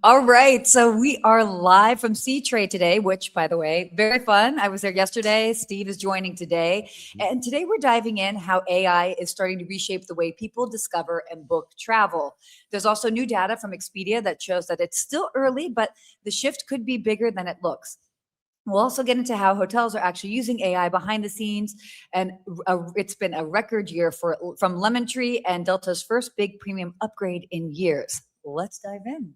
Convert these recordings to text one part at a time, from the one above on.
All right. So we are live from Seatrade today, which, by the way, very fun. I was there yesterday. Steve is joining today. And today we're diving in how AI is starting to reshape the way people discover and book travel. There's also new data from Expedia that shows that it's still early, but the shift could be bigger than it looks. We'll also get into how hotels are actually using AI behind the scenes. And it's been a record year from Lemon Tree and Delta's first big premium upgrade in years. Let's dive in.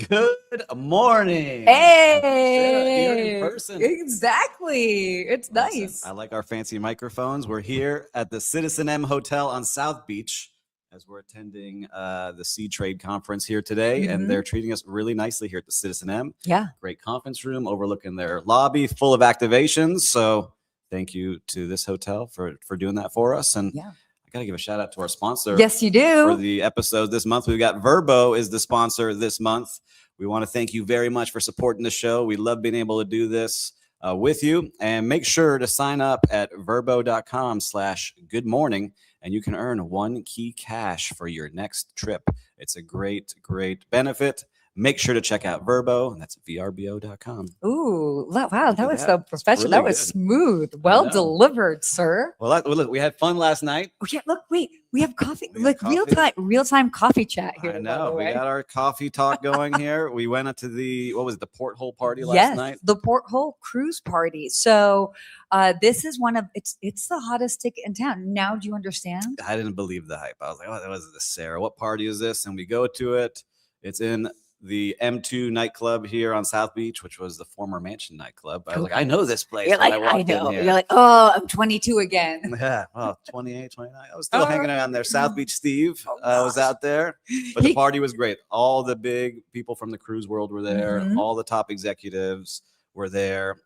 Good morning. Hey, here in person. Exactly. It's Awesome. nice. I like our fancy microphones. We're here at the Citizen M Hotel on South Beach as we're attending the Seatrade conference here today, and they're treating us really nicely here at the Citizen M. Yeah. Great conference room overlooking their lobby, full of activations. So thank you to this hotel for doing that for us. And Yeah. I got to give a shout out to our sponsor. Yes, you do. For the episode this month, we've got Vrbo is the sponsor this month. We want to thank you very much for supporting the show. We love being able to do this with you. And make sure to sign up at vrbo.com/good morning, and you can earn 1 key cash for your next trip. It's a great, great benefit. Make sure to check out Vrbo, and that's vrbo.com. Ooh, wow, that was so It's professional. really That was good. smooth. Well delivered, sir. Well, look, we had fun last night. Oh, yeah, look, wait, we have coffee. We have Like coffee. real-time coffee chat here. I know. We got our coffee talk going here. We went up to the porthole party last night? The porthole cruise party. So this is it's the hottest ticket in town. Now, do you understand? I didn't believe the hype. I was like, oh, that was this, Sarah. What party is this? And we go to it. It's in the M2 nightclub here on South Beach, which was the former Mansion nightclub. I was like, I know this place. You're like, I know. You're like, oh, I'm 22 again. Yeah, well, 28, 29. I was still hanging around there. South Beach Steve was out there, but the party was great. All the big people from the cruise world were there. All the top executives were there.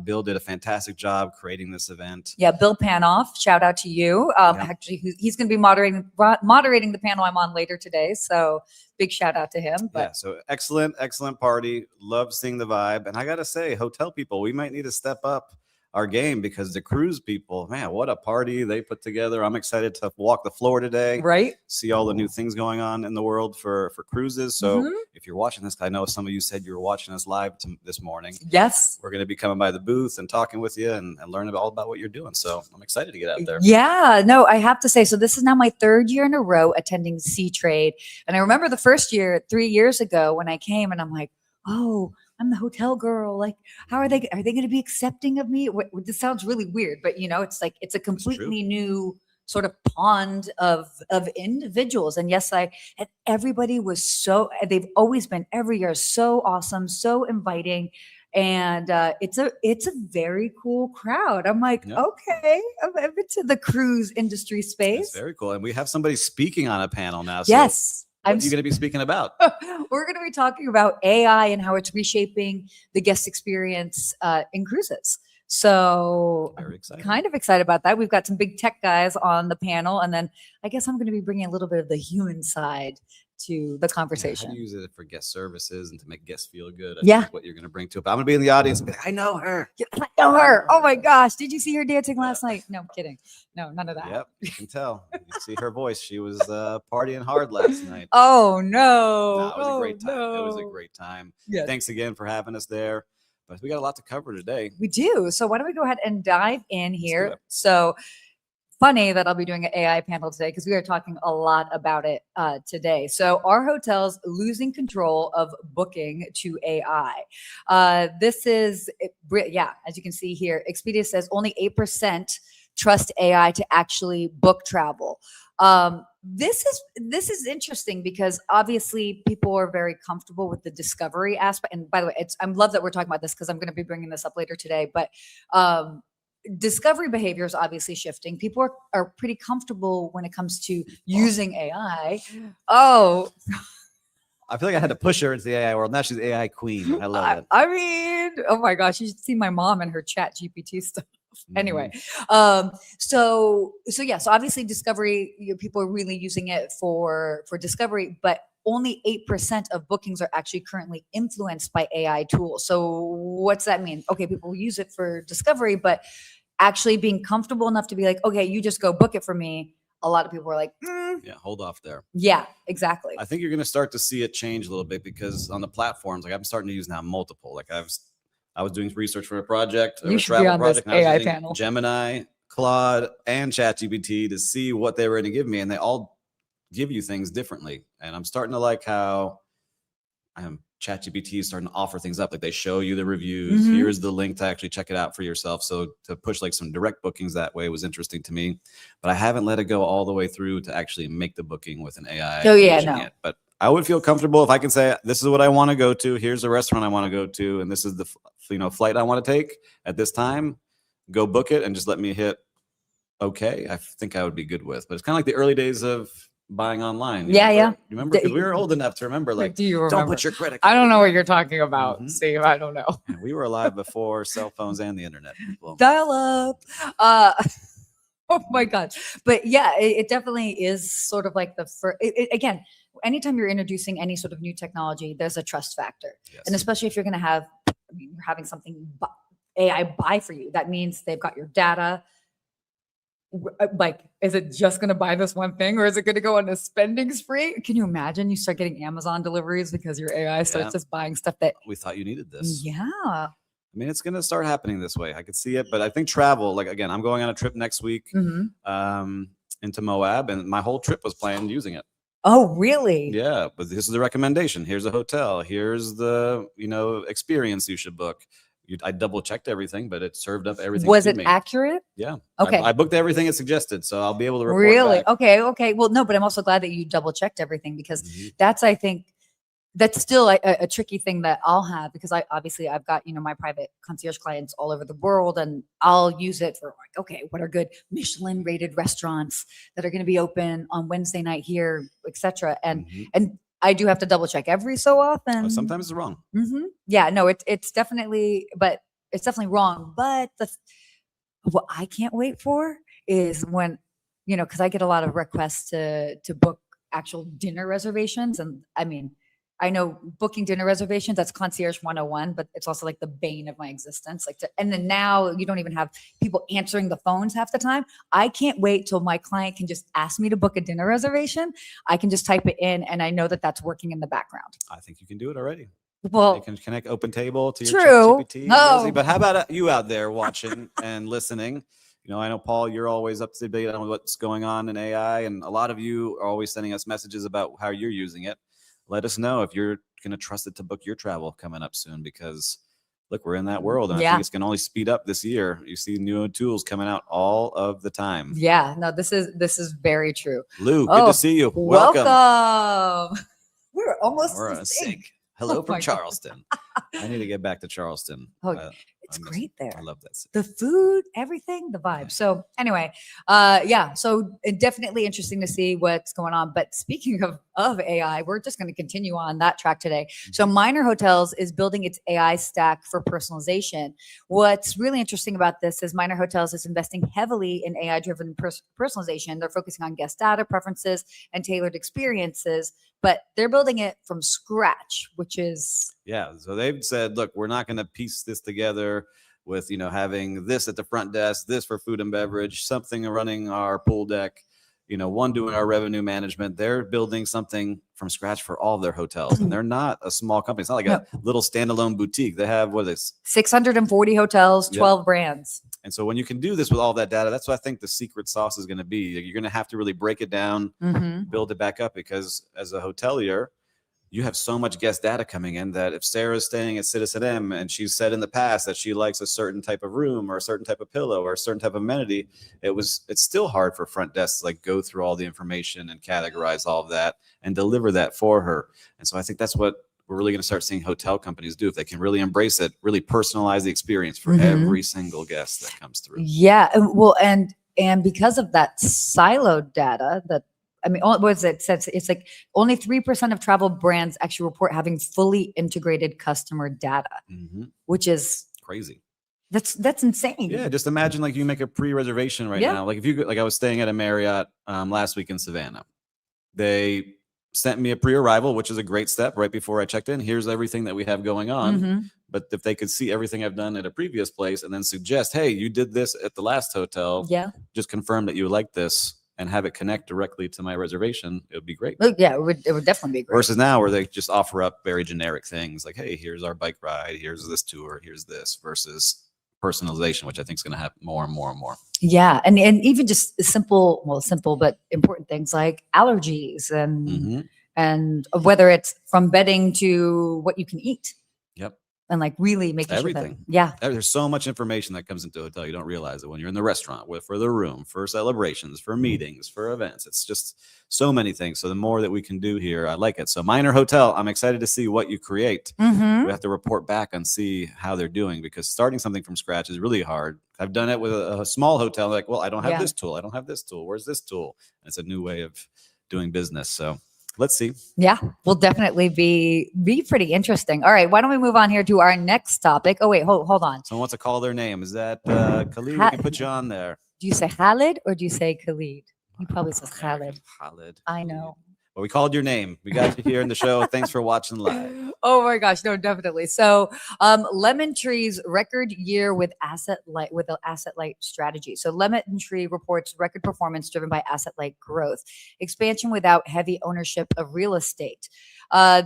Bill did a fantastic job creating this event. Yeah, Bill Panoff, shout out to you. Actually, he's going to be moderating the panel I'm on later today. So big shout out to him. But yeah, so excellent party. Love seeing the vibe. And I got to say, hotel people, we might need to step up our game because the cruise people, man, what a party they put together. I'm excited to walk the floor today. Right. See all the new things going on in the world for cruises. So if you're watching this, I know some of you said you were watching us live this morning. Yes. We're going to be coming by the booth and talking with you and learning all about what you're doing. So I'm excited to get out there. Yeah, no, I have to say, so this is now my 3rd year in a row attending Seatrade. And I remember the first year, 3 years ago when I came and I'm like, oh, I'm the hotel girl. Like, how are they going to be accepting of me? This sounds really weird, but it's like, it's a completely new sort of pond of individuals. And yes, and everybody was they've always been every year so awesome, so inviting. And it's a very cool crowd. I'm like, okay, I'm into the cruise industry space. It's very cool. And we have somebody speaking on a panel now. So yes. What are you going to be speaking about? We're going to be talking about AI and how it's reshaping the guest experience in cruises. So I'm kind of excited about that. We've got some big tech guys on the panel. And then I guess I'm going to be bringing a little bit of the human side to the conversation. How do you use it for guest services and to make guests feel good? That's what you're going to bring to it. But I'm going to be in the audience and be like, I know her. I know her. Oh my gosh. Did you see her dancing last night? No, I'm kidding. No, none of that. Yep, you can tell. You see her voice. She was partying hard last night. Oh no. It was a great time. It was a great time. Yes. Thanks again for having us there. But we got a lot to cover today. We do. So why don't we go ahead and dive in here? So funny that I'll be doing an AI panel today because we are talking a lot about it today. So are hotels losing control of booking to AI? This is, as you can see here, Expedia says only 8% trust AI to actually book travel. This is interesting because obviously people are very comfortable with the discovery aspect. And by the way, I love that we're talking about this because I'm going to be bringing this up later today. But discovery behavior is obviously shifting. People are pretty comfortable when it comes to using AI. Oh, I feel like I had to push her into the AI world. Now she's AI queen. I love it. I mean, oh my gosh, you should see my mom and her chat GPT stuff. Anyway, so obviously discovery, people are really using it for discovery, but only 8% of bookings are actually currently influenced by AI tools. So what's that mean? Okay, people use it for discovery, but actually being comfortable enough to be like, okay, you just go book it for me. A lot of people are like, yeah, hold off there. Yeah, exactly. I think you're going to start to see it change a little bit because on the platforms, like I'm starting to use now multiple. Like I was doing research for a project, you should be on this AI panel. Gemini, Claude, and ChatGPT to see what they were going to give me, and they all give you things differently. And I'm starting to like how ChatGPT is starting to offer things up. Like they show you the reviews. Here's the link to actually check it out for yourself. So to push like some direct bookings that way was interesting to me, but I haven't let it go all the way through to actually make the booking with an AI. Oh yeah, no. Yet. But I would feel comfortable if I can say, this is what I want to go to. Here's the restaurant I want to go to. And this is the flight I want to take at this time. Go book it and just let me hit okay. I think I would be good with, but it's kind of like the early days of buying online. Yeah. You remember? Because we were old enough to remember, like, do you remember? Don't put your credit card. I don't know what you're talking about, Steve. I don't know. Yeah, we were alive before cell phones and the internet. People. Dial up. Oh my God. But yeah, it definitely is sort of like the first, again, anytime you're introducing any sort of new technology, there's a trust factor. Yes. And especially if you're going to you're having something AI buy for you, that means they've got your data. Like, is it just going to buy this one thing or is it going to go on a spending spree? Can you imagine you start getting Amazon deliveries because your AI starts just buying stuff that we thought you needed this? Yeah. I mean, it's going to start happening this way. I could see it, but I think travel, like, again, I'm going on a trip next week into Moab, and my whole trip was planned using it. Oh, really? Yeah, but this is the recommendation. Here's a hotel. Here's the, experience you should book. I double checked everything, but it served up everything. Was it accurate? Yeah. Okay. I booked everything it suggested, so I'll be able to report Really? back. Okay. Well, no, but I'm also glad that you double checked everything because I think that's still a tricky thing that I'll have because I've got, my private concierge clients all over the world, and I'll use it for like, okay, what are good Michelin rated restaurants that are going to be open on Wednesday night here, etc. And I do have to double check every so often. Sometimes it's wrong. Yeah, no, it's definitely wrong. But what I can't wait for is when, because I get a lot of requests to book actual dinner reservations. And I mean, I know booking dinner reservations, that's concierge 101, but it's also like the bane of my existence. And then now you don't even have people answering the phones half the time. I can't wait till my client can just ask me to book a dinner reservation. I can just type it in and I know that that's working in the background. I think you can do it already. Well, you can connect OpenTable to your true. ChatGPT. No. But how about you out there watching and listening? I know, Paul, you're always up to date on what's going on in AI, and a lot of you are always sending us messages about how you're using it. Let us know if you're going to trust it to book your travel coming up soon, because look, we're in that world, and I think it's going to only speed up this year. You see new tools coming out all of the time. Yeah, no, this is very true. Lou, good to see you. Welcome. We're almost sync. Hello from Charleston. I need to get back to Charleston. It's great there. I love that city. The food, everything, the vibe. So anyway, so definitely interesting to see what's going on. But speaking of AI, we're just going to continue on that track today. So Minor Hotels is building its AI stack for personalization. What's really interesting about this is Minor Hotels is investing heavily in AI-driven personalization. They're focusing on guest data, preferences, and tailored experiences, but they're building it from scratch, which is... Yeah, so they've said, look, we're not going to piece this together with, having this at the front desk, this for food and beverage, something running our pool deck, one doing our revenue management. They're building something from scratch for all of their hotels. And they're not a small company. It's not like a little standalone boutique. They have, 640 hotels, 12 brands. And so when you can do this with all that data, that's what I think the secret sauce is going to be. You're going to have to really break it down, build it back up, because as a hotelier, you have so much guest data coming in that if Sarah's staying at Citizen M and she's said in the past that she likes a certain type of room or a certain type of pillow or a certain type of amenity, it's still hard for front desks to go through all the information and categorize all of that and deliver that for her. And so I think that's what we're really going to start seeing hotel companies do, if they can really embrace it, really personalize the experience for every single guest that comes through. Yeah, well, and because of that siloed data I mean, what is it? It's like only 3% of travel brands actually report having fully integrated customer data, which is crazy. That's insane. Yeah, just imagine like you make a pre-reservation right now. Like if you like, I was staying at a Marriott last week in Savannah. They sent me a pre-arrival, which is a great step right before I checked in. Here's everything that we have going on. But if they could see everything I've done at a previous place and then suggest, hey, you did this at the last hotel. Yeah. Just confirm that you like this and have it connect directly to my reservation. It would be great. Yeah, it would definitely be great. Versus now where they just offer up very generic things like, hey, here's our bike ride. Here's this tour. Here's this versus personalization, which I think is going to happen more and more and more. Yeah. And even just simple but important things like allergies and whether it's from bedding to what you can eat. Yep. And like really making everything. Sure that, There's so much information that comes into a hotel. You don't realize it when you're in the restaurant for the room, for celebrations, for meetings, for events. It's just so many things. So the more that we can do here, I like it. So Minor Hotel, I'm excited to see what you create. We have to report back and see how they're doing because starting something from scratch is really hard. I've done it with a small hotel. Like, well, I don't have this tool. I don't have this tool. Where's this tool? And it's a new way of doing business. So let's see. Yeah, will definitely be pretty interesting. All right, why don't we move on here to our next topic? Oh wait, hold on. Someone wants to call their name. Is that Khalid? We can put you on there. Do you say Khalid or do you say Khalid? He probably says Khalid. Khalid. I know. Well, we called your name. We got you here in the show. Thanks for watching live. Oh my gosh, no, definitely. So, Lemon Tree's record year with an asset light strategy. So, Lemon Tree reports record performance driven by asset light growth, expansion without heavy ownership of real estate,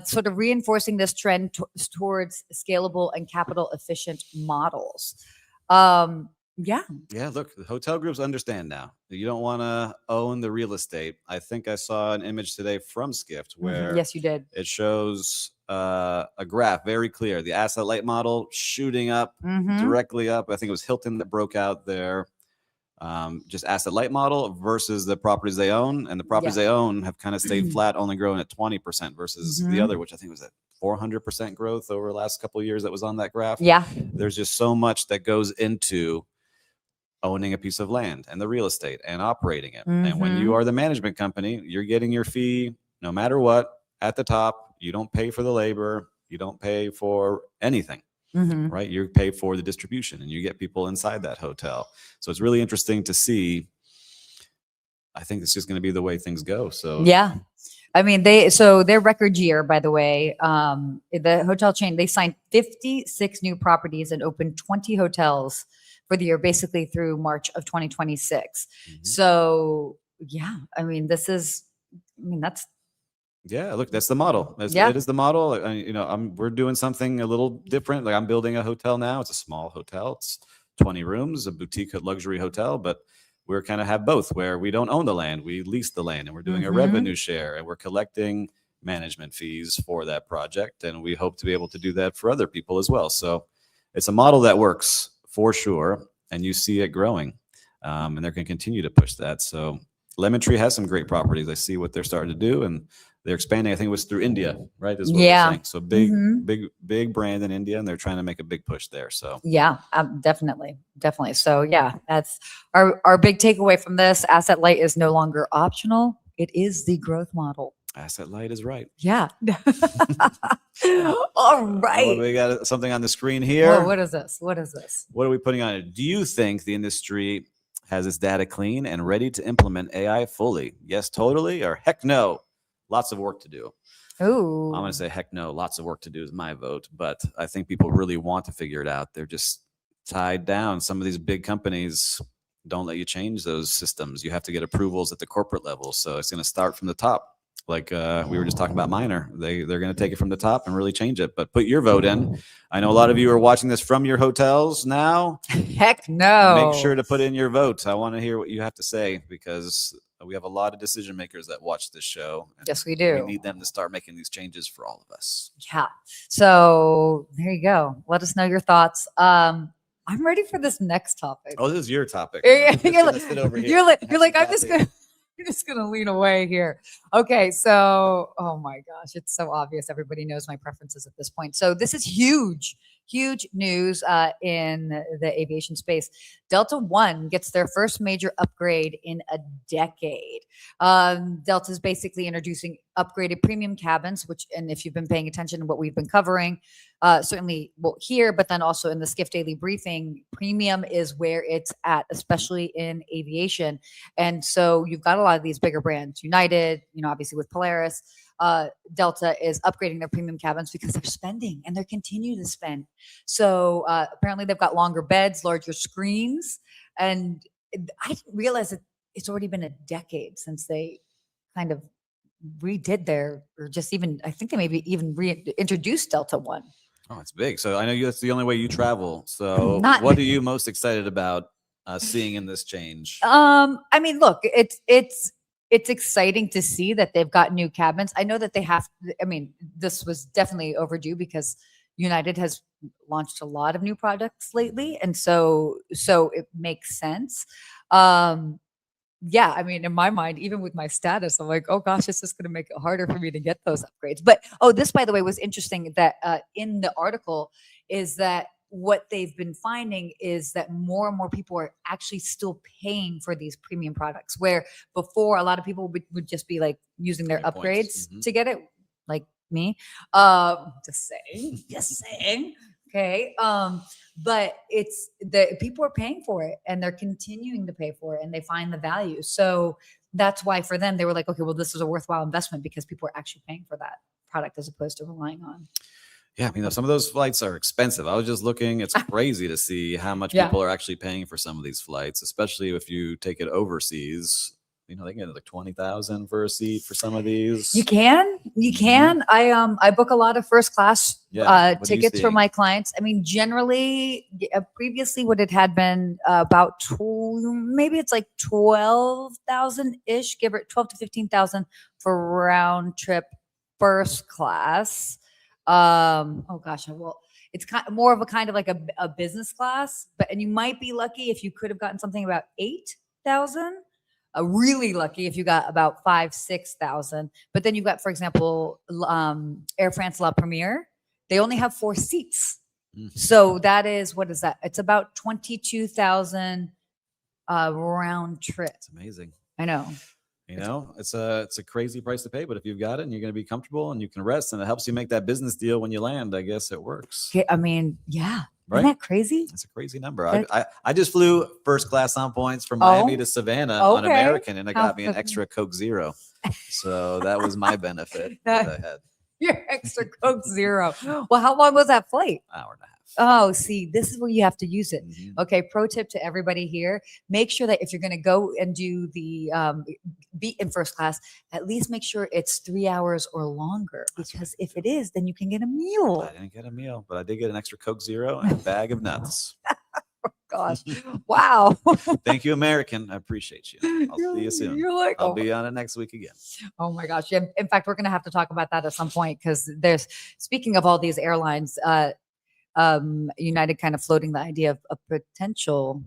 sort of reinforcing this trend towards scalable and capital efficient models. Yeah. Look, the hotel groups understand now. You don't want to own the real estate. I think I saw an image today from Skift where yes, you did. It shows a graph very clear. The asset light model shooting up directly up. I think it was Hilton that broke out their just asset light model versus the properties they own. And the properties they own have kind of stayed flat, only growing at 20% versus the other, which I think was at 400% growth over the last couple of years that was on that graph. Yeah. There's just so much that goes into owning a piece of land and the real estate and operating it. And when you are the management company, you're getting your fee no matter what at the top. You don't pay for the labor. You don't pay for anything, right? You pay for the distribution and you get people inside that hotel. So it's really interesting to see. I think it's just going to be the way things go. So yeah. I mean, their record year, by the way, the hotel chain, they signed 56 new properties and opened 20 hotels for the year, basically through March of 2026. So yeah, I mean, that's. Yeah, look, that's the model. It is the model. We're doing something a little different. Like I'm building a hotel now. It's a small hotel. It's 20 rooms, a boutique luxury hotel, but we're kind of have both where we don't own the land. We lease the land and we're doing a revenue share and we're collecting management fees for that project. And we hope to be able to do that for other people as well. So it's a model that works for sure. And you see it growing and they're going to continue to push that. So Lemon Tree has some great properties. I see what they're starting to do and they're expanding. I think it was through India, right? Is what they're saying. So big brand in India and they're trying to make a big push there. So yeah, definitely. So yeah, that's our big takeaway from this. Asset light is no longer optional. It is the growth model. Asset light is right. Yeah. All right. Oh, we got something on the screen here. Whoa, what is this? What are we putting on it? Do you think the industry has its data clean and ready to implement AI fully? Yes, totally, or heck no? Lots of work to do. Ooh. I'm going to say heck no. Lots of work to do is my vote, but I think people really want to figure it out. They're just tied down. Some of these big companies don't let you change those systems. You have to get approvals at the corporate level. So it's going to start from the top. Like we were just talking about Minor. They're going to take it from the top and really change it. But put your vote in. I know a lot of you are watching this from your hotels now. Heck no. Make sure to put in your vote. I want to hear what you have to say because we have a lot of decision makers that watch this show. Yes, we do. We need them to start making these changes for all of us. Yeah. So there you go. Let us know your thoughts. I'm ready for this next topic. Oh, this is your topic. You're like, I'm just gonna lean away here. Okay, so oh my gosh, it's so obvious. Everybody knows my preferences at this point. So this is huge huge news in the aviation space. Delta One gets their first major upgrade in a decade. Delta is basically introducing upgraded premium cabins, which, and if you've been paying attention to what we've been covering, certainly well here, but then also in the Skift Daily Briefing, premium is where it's at, especially in aviation. And so you've got a lot of these bigger brands, United, obviously with Polaris. Delta is upgrading their premium cabins because they're spending and they're continuing to spend. So apparently they've got longer beds, larger screens. And I didn't realize that it's already been a decade since they kind of redid or just even, I think they maybe even reintroduced Delta One. Oh, it's big. So I know that's the only way you travel. So what are you most excited about seeing in this change? I mean, look, it's exciting to see that they've got new cabins. I know that they have. I mean, this was definitely overdue because United has launched a lot of new products lately, and so it makes sense. Yeah, I mean, in my mind, even with my status, I'm like, oh gosh, it's just going to make it harder for me to get those upgrades. But this, by the way, was interesting that in the article is that what they've been finding is that more and more people are actually still paying for these premium products, where before a lot of people would just be like using their upgrades to get it, like me. Just saying. Okay. But it's the people are paying for it and they're continuing to pay for it and they find the value. So that's why for them, they were like, okay, well, this is a worthwhile investment because people are actually paying for that product as opposed to relying on. Yeah, I mean, some of those flights are expensive. I was just looking. It's crazy to see how much people are actually paying for some of these flights, especially if you take it overseas. They get like 20,000 for a seat for some of these. You can. I book a lot of first class tickets for my clients. I mean, generally, previously what it had been about maybe it's like 12,000 ish, give it 12 to 15,000 for round trip first class. Oh gosh, it's more of a kind of like a business class, and you might be lucky if you could have gotten something about 8,000. Really lucky if you got about 5,000-6,000. But then you've got, for example, Air France La Première. They only have 4 seats. So that is, what is that? It's about 22,000 round trip. It's amazing. I know. It's a crazy price to pay, but if you've got it and you're going to be comfortable and you can rest and it helps you make that business deal when you land, I guess it works. I mean, yeah. Right? Isn't that crazy? It's a crazy number. I just flew first class on points from Miami to Savannah on American, and it got me an extra Coke Zero. So that was my benefit that I had. Your extra Coke Zero. Well, how long was that flight? Hour and a half. Oh, see, this is where you have to use it. Okay, pro tip to everybody here. Make sure that if you're going to go and do the be in first class, at least make sure it's 3 hours or longer. Because if it is, then you can get a meal. I didn't get a meal, but I did get an extra Coke Zero and a bag of nuts. Oh, gosh. Wow. Thank you, American. I appreciate you. I'll see you soon. You're like, I'll be on it next week again. Oh my gosh. Yeah. In fact, we're going to have to talk about that at some point because speaking of all these airlines, United kind of floating the idea of a potential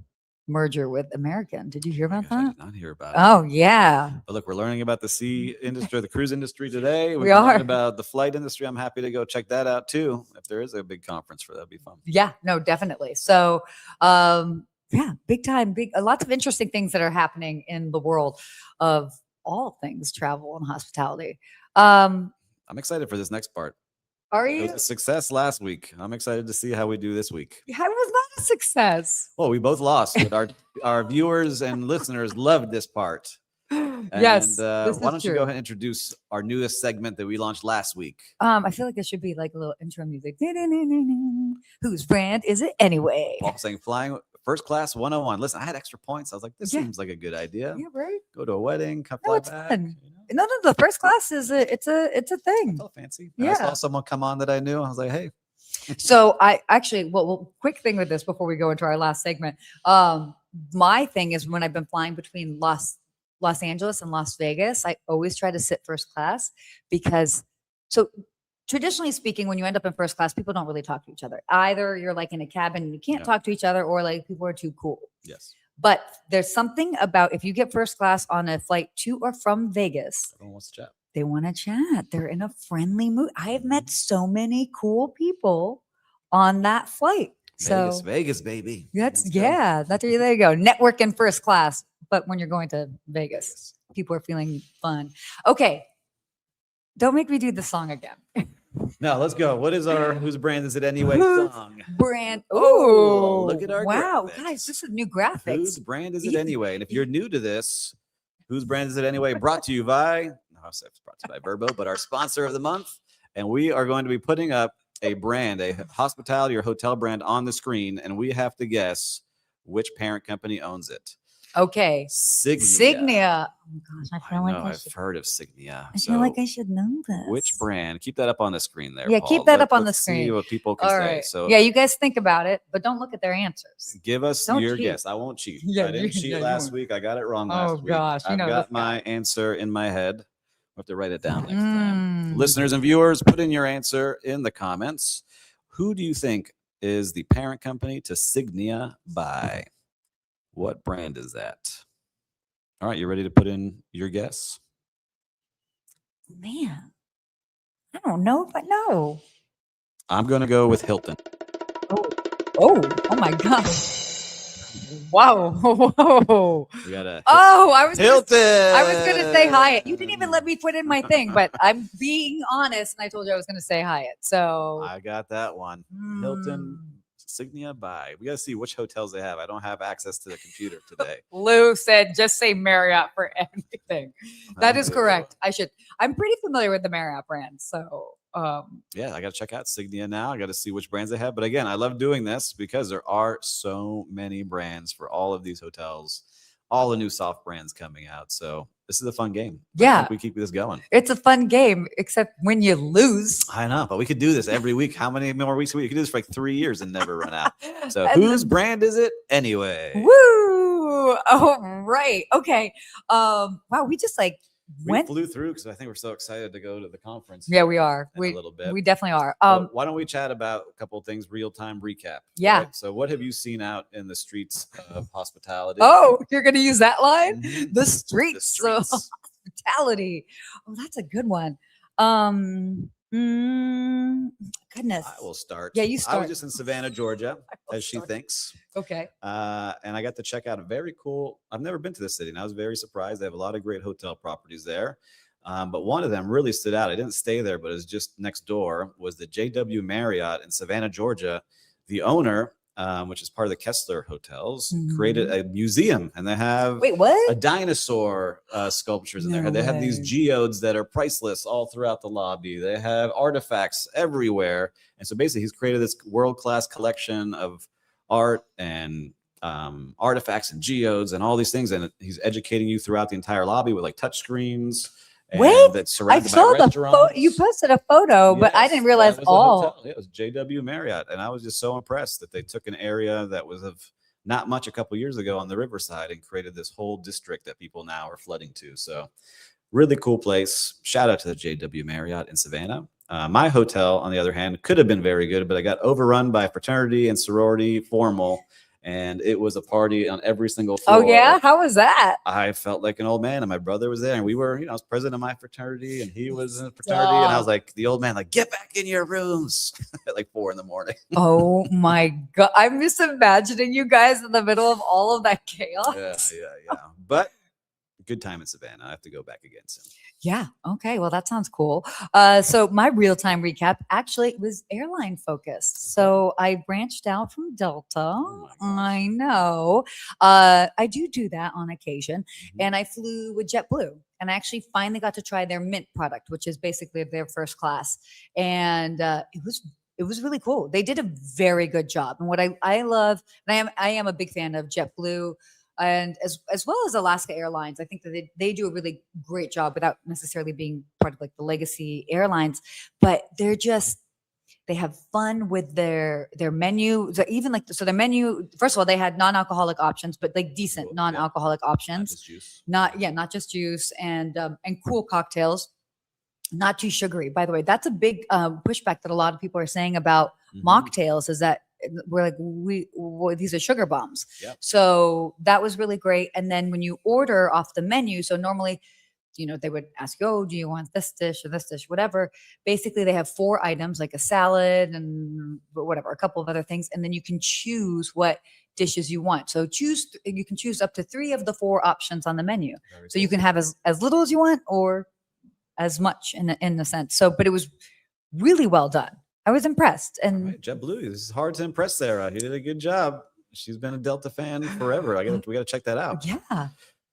merger with American. Did you hear about that? I did not hear about it. Oh yeah. But look, we're learning about the sea industry, the cruise industry today. We are learning about the flight industry. I'm happy to go check that out too. If there is a big conference for that, it'd be fun. Yeah, no, definitely. So, big time, lots of interesting things that are happening in the world of all things travel and hospitality. I'm excited for this next part. Are you? It was a success last week. I'm excited to see how we do this week. How was not a success? Well, we both lost, but our viewers and listeners loved this part. And, yes. why don't you go ahead and introduce our newest segment that we launched last week? I feel like there should be like a little intro music. Whose brand is it anyway? Paul saying flying first class 101. Listen, I had extra points. I was like, this seems like a good idea. Yeah, right. Go to a wedding, come fly back. Fun. No, the first class is it's a thing. It's all fancy. Yeah. I saw someone come on that I knew. I was like, hey. So I actually, quick thing with this before we go into our last segment. My thing is when I've been flying between Los Angeles and Las Vegas, I always try to sit first class because traditionally speaking, when you end up in first class, people don't really talk to each other. Either you're like in a cabin and you can't talk to each other, or like people are too cool. Yes. But there's something about if you get first class on a flight to or from Vegas, everyone wants to chat. They want to chat. They're in a friendly mood. I have met so many cool people on that flight. So Vegas, baby. that's there you go. Networking first class. But when you're going to Vegas, people are feeling fun. Okay. Don't make me do the song again. No, let's go. What is our Whose Brand Is It Anyway song? Brand. Oh, look at our wow, graphics. guys, this is new graphics. Whose brand is it anyway? And if you're new to this, Whose Brand Is It Anyway? Brought to you by, brought to you by Vrbo, but our sponsor of the month. And we are going to be putting up a brand, a hospitality or hotel brand on the screen, and we have to guess which parent company owns it. Okay. Signia. Oh gosh, I feel like I've heard of Signia. I feel like I should know this. Which brand? Keep that up on the screen there. Yeah, Paul. keep that up on the screen. See what people can say. So yeah, you guys think about it, but don't look at their answers. Give us your guess. I won't cheat. I didn't cheat last week. I got it wrong last week. Oh gosh, I've got my answer in my head. I'll have to write it down next time. Listeners and viewers, put in your answer in the comments. Who do you think is the parent company to Signia by? What brand is that? All right, you ready to put in your guess? Man, I don't know if I know. I'm going to go with Hilton. Oh my God. Wow. Whoa. We got a Hilton. I was going to say Hyatt. You didn't even let me put in my thing, but I'm being honest, and I told you I was going to say Hyatt. So I got that one. Hilton. Signia by. We got to see which hotels they have. I don't have access to the computer today. Lou said, just say Marriott for anything. That is correct. I'm pretty familiar with the Marriott brand. So, yeah, I got to check out Signia now. I got to see which brands they have. But again, I love doing this because there are so many brands for all of these hotels, all the new soft brands coming out. So this is a fun game. Yeah. I think we keep this going. It's a fun game, except when you lose. I know, but we could do this every week. How many more weeks? We could do this for like 3 years and never run out. So whose brand is it anyway? Woo! Oh, right. Okay. Wow, we just we flew through because I think we're so excited to go to the conference. Yeah, we are. A little bit. We definitely are. Why don't we chat about a couple of things, real-time recap? Yeah. Right? So what have you seen out in the streets of hospitality? Oh, you're going to use that line? Mm-hmm. The streets of hospitality. Oh, that's a good one. Goodness. I will start. Yeah, you start. I was just in Savannah, Georgia, as she thinks. Okay. And I got to check out a very cool. I've never been to this city, and I was very surprised. They have a lot of great hotel properties there. But one of them really stood out. I didn't stay there, but it was just next door, was the JW Marriott in Savannah, Georgia. The owner, which is part of the Kessler Hotels, created a museum, and they have a dinosaur sculptures in there. They have these geodes that are priceless all throughout the lobby. They have artifacts everywhere. And so basically he's created this world-class collection of art and artifacts and geodes and all these things. And he's educating you throughout the entire lobby with like touch screens. That's surrounded by restaurants. You posted a photo, but I didn't realize all. It was JW Marriott, and I was just so impressed that they took an area that was of not much a couple years ago on the riverside and created this whole district that people now are flooding to. So, really cool place. Shout out to the JW Marriott in Savannah. My hotel, on the other hand, could have been very good, but I got overrun by fraternity and sorority formal. And it was a party on every single floor. Oh, yeah? How was that? I felt like an old man, and my brother was there, and we were, I was president of my fraternity, and he was in a fraternity, and I was like, the old man, like, get back in your rooms at like 4 a.m. Oh, my God. I'm just imagining you guys in the middle of all of that chaos. Yeah. But good time in Savannah. I have to go back again soon. Yeah. Okay. Well, that sounds cool. So my real-time recap actually was airline focused. So I branched out from Delta. Oh I know. I do that on occasion. And I flew with JetBlue. And I actually finally got to try their Mint product, which is basically their first class. And it was really cool. They did a very good job. And what I love, and I am a big fan of JetBlue, and as well as Alaska Airlines. I think that they do a really great job without necessarily being part of like the legacy airlines, but they have fun with their menu. So even their menu, first of all, they had non-alcoholic options, but like decent non-alcoholic options. Not just juice and cool cocktails. Not too sugary, by the way. That's a big pushback that a lot of people are saying about mocktails, is that we're like, these are sugar bombs. Yep. So that was really great. And then when you order off the menu, so normally they would ask you, oh, do you want this dish or this dish, whatever. Basically, they have 4 items, like a salad and whatever, a couple of other things. And then you can choose what dishes you want. So you can choose up to 3 of the 4 options on the menu. So you can have as little as you want or as much in a sense. So, but it was really well done. I was impressed. And right, JetBlue, this is hard to impress Sarah. You did a good job. She's been a Delta fan forever. We got to check that out. Yeah.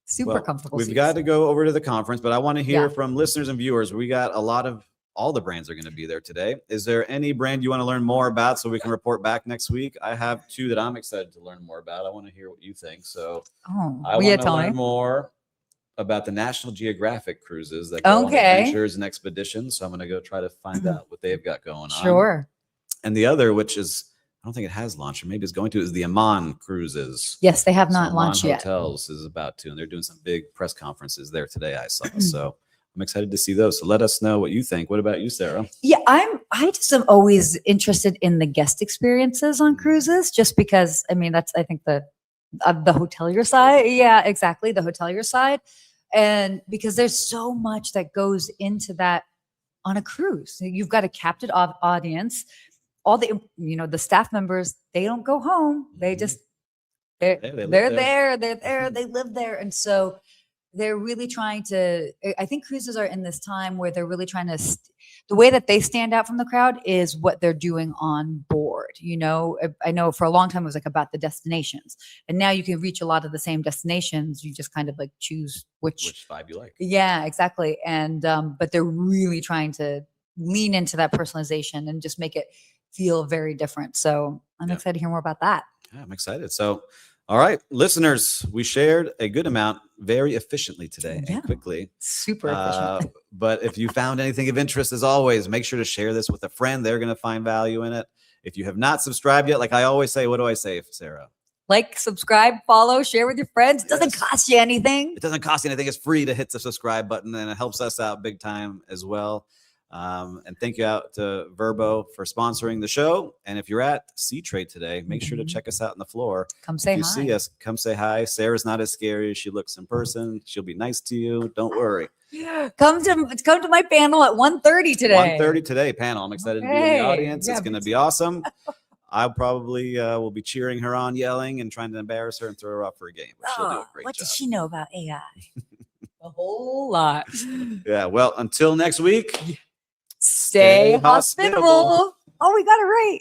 Super comfortable. We've got to go over to the conference, but I want to hear from listeners and viewers. We got all the brands are going to be there today. Is there any brand you want to learn more about so we can report back next week? I have 2 that I'm excited to learn more about. I want to hear what you think. So I want to learn more about the National Geographic cruises that go on adventures and expeditions. So I'm going to go try to find out what they've got going on. Sure. And the other, which is, I don't think it has launched, or maybe it's going to, is the Amman cruises. Yes, they have not launched yet. Hotels is about to, and they're doing some big press conferences there today, I saw. So I'm excited to see those. So let us know what you think. What about you, Sarah? Yeah, I just am always interested in the guest experiences on cruises, just because, I mean, that's, I think the hotelier side. Yeah, exactly. The hotelier side. And because there's so much that goes into that on a cruise. You've got a captive audience. All the staff members, they don't go home. They just, they're there, they live there. And so they're really trying to, I think cruises are in this time where they're really trying to, the way that they stand out from the crowd is what they're doing on board. I know for a long time it was like about the destinations, and now you can reach a lot of the same destinations. You just kind of like choose which vibe you like. Yeah, exactly. And, but they're really trying to lean into that personalization and just make it feel very different. So I'm excited to hear more about that. Yeah, I'm excited. So, all right, listeners, we shared a good amount very efficiently today and quickly. Super efficient. But if you found anything of interest, as always, make sure to share this with a friend. They're going to find value in it. If you have not subscribed yet, like I always say, what do I say, Sarah? Like, subscribe, follow, share with your friends. It doesn't cost you anything. It doesn't cost you anything. It's free to hit the subscribe button, and it helps us out big time as well. And thank you out to Vrbo for sponsoring the show. And if you're at Seatrade today, make sure to check us out on the floor. Come say hi. If you see us, come say hi. Sarah's not as scary as she looks in person. She'll be nice to you. Don't worry. Come to my panel at 1:30 today. 1:30 today panel. I'm excited to be in the audience. It's going to be awesome. I probably will be cheering her on, yelling, and trying to embarrass her and throw her off for a game. But she'll do a great job. What does she know about AI? A whole lot. Yeah. Well, until next week. Stay hospitable. Oh, we got it right.